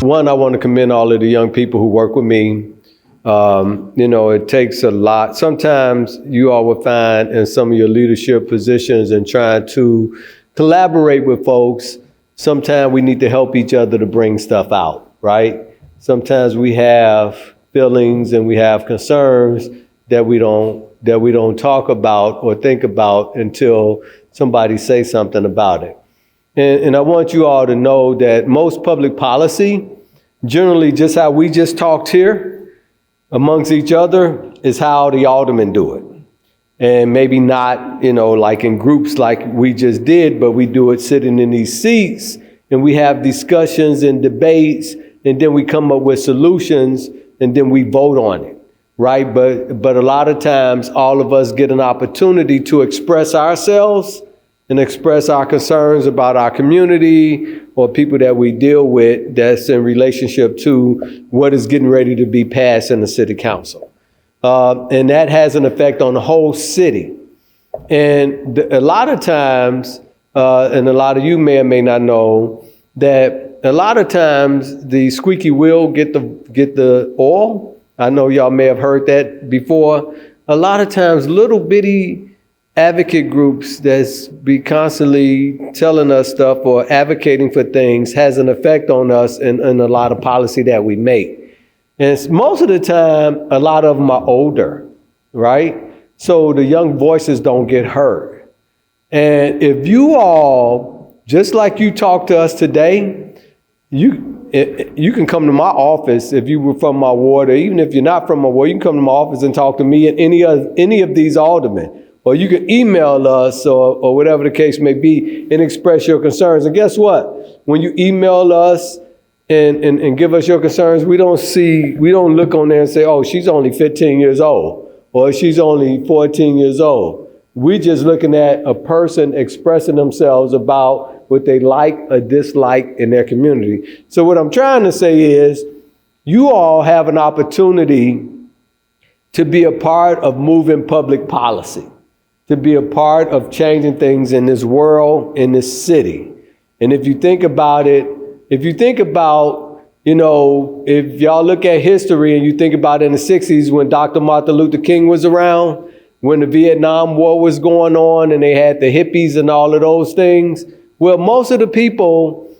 One, I want to commend all of the young people who work with me. It takes a lot. Sometimes you all will find in some of your leadership positions and trying to collaborate with folks, sometimes we need to help each other to bring stuff out, right? Sometimes we have feelings and we have concerns that we don't talk about or think about until somebody says something about it. And I want you all to know that most public policy, generally just how we just talked here amongst each other, is how the aldermen do it. And maybe not, like in groups like we just did, but we do it sitting in these seats and we have discussions and debates, and then we come up with solutions and then we vote on it, right? But a lot of times all of us get an opportunity to express ourselves and express our concerns about our community or people that we deal with that's in relationship to what is getting ready to be passed in the city council. And that has an effect on the whole city. And a lot of times, and a lot of you may or may not know, that a lot of times the squeaky wheel get the oil. I know y'all may have heard that before. A lot of times little bitty advocate groups that's be constantly telling us stuff or advocating for things has an effect on us in a lot of policy that we make. And most of the time, a lot of them are older, right? So the young voices don't get heard. And if you all, just like you talk to us today, you can come to my office if you were from my ward, or even if you're not from my ward, you can come to my office and talk to me and any of these aldermen. Or you can email us or whatever the case may be and express your concerns. And guess what? When you email us and give us your concerns, we don't look on there and say, oh, she's only 15 years old or she's only 14 years old. We're just looking at a person expressing themselves about what they like or dislike in their community. So what I'm trying to say is you all have an opportunity to be a part of moving public policy, to be a part of changing things in this world, in this city. And if you think about it, if y'all look at history and you think about in the 60s when Dr. Martin Luther King was around, when the Vietnam War was going on and they had the hippies and all of those things, well, most of the people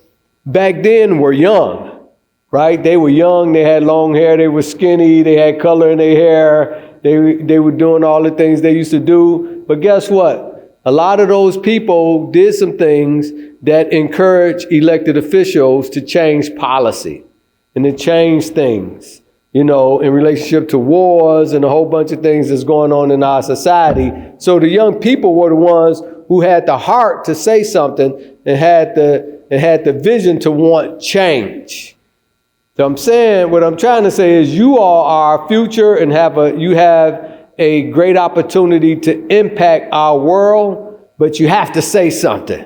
back then were young, right? They were young, they had long hair, they were skinny, they had color in their hair, they were doing all the things they used to do. But guess what? A lot of those people did some things that encourage elected officials to change policy and to change things, in relationship to wars and a whole bunch of things that's going on in our society. So the young people were the ones who had the heart to say something and had the vision to want change. So what I'm trying to say is you all are our future and you have a great opportunity to impact our world, but you have to say something.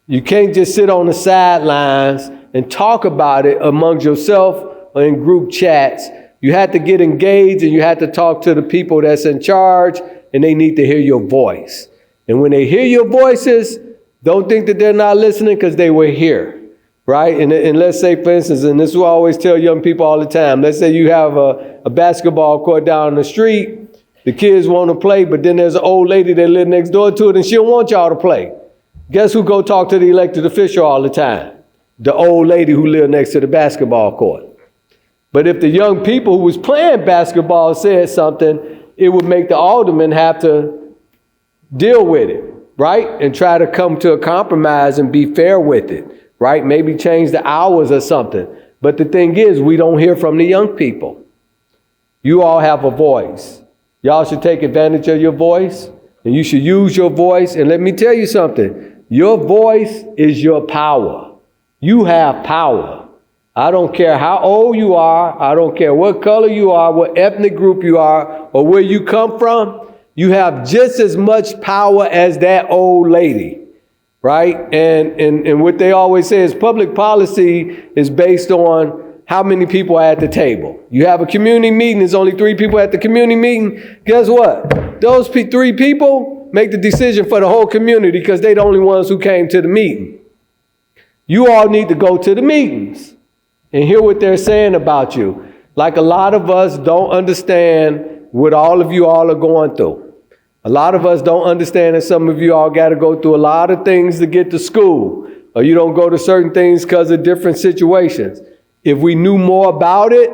You can't just sit on the sidelines and talk about it amongst yourself or in group chats. You have to get engaged and you have to talk to the people that's in charge, and they need to hear your voice. And when they hear your voices, don't think that they're not listening because they were here, right? And let's say, for instance, and this is what I always tell young people all the time, let's say you have a basketball court down the street. The kids want to play, but then there's an old lady that lives next door to it and she don't want y'all to play. Guess who go talk to the elected official all the time? The old lady who lived next to the basketball court. But if the young people who was playing basketball said something, it would make the alderman have to deal with it, right? And try to come to a compromise and be fair with it, right? Maybe change the hours or something. But the thing is, we don't hear from the young people. You all have a voice. Y'all should take advantage of your voice, and you should use your voice. And let me tell you something. Your voice is your power. You have power. I don't care how old you are. I don't care what color you are, what ethnic group you are, or where you come from. You have just as much power as that old lady, right? And what they always say is public policy is based on how many people are at the table. You have a community meeting, there's only 3 people at the community meeting. Guess what? Those 3 people make the decision for the whole community because they're the only ones who came to the meeting. You all need to go to the meetings and hear what they're saying about you. Like a lot of us don't understand what all of you all are going through. A lot of us don't understand that some of you all got to go through a lot of things to get to school, or you don't go to certain things because of different situations. If we knew more about it,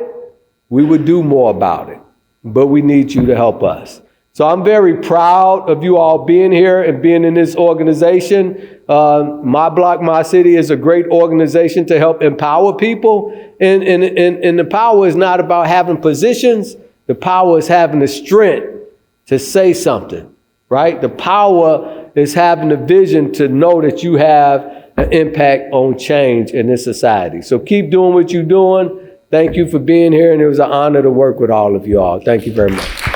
we would do more about it. But we need you to help us. So I'm very proud of you all being here and being in this organization. My Block, My City is a great organization to help empower people. And the power is not about having positions. The power is having the strength to say something, right? The power is having the vision to know that you have an impact on change in this society. So keep doing what you're doing. Thank you for being here, and it was an honor to work with all of you all. Thank you very much.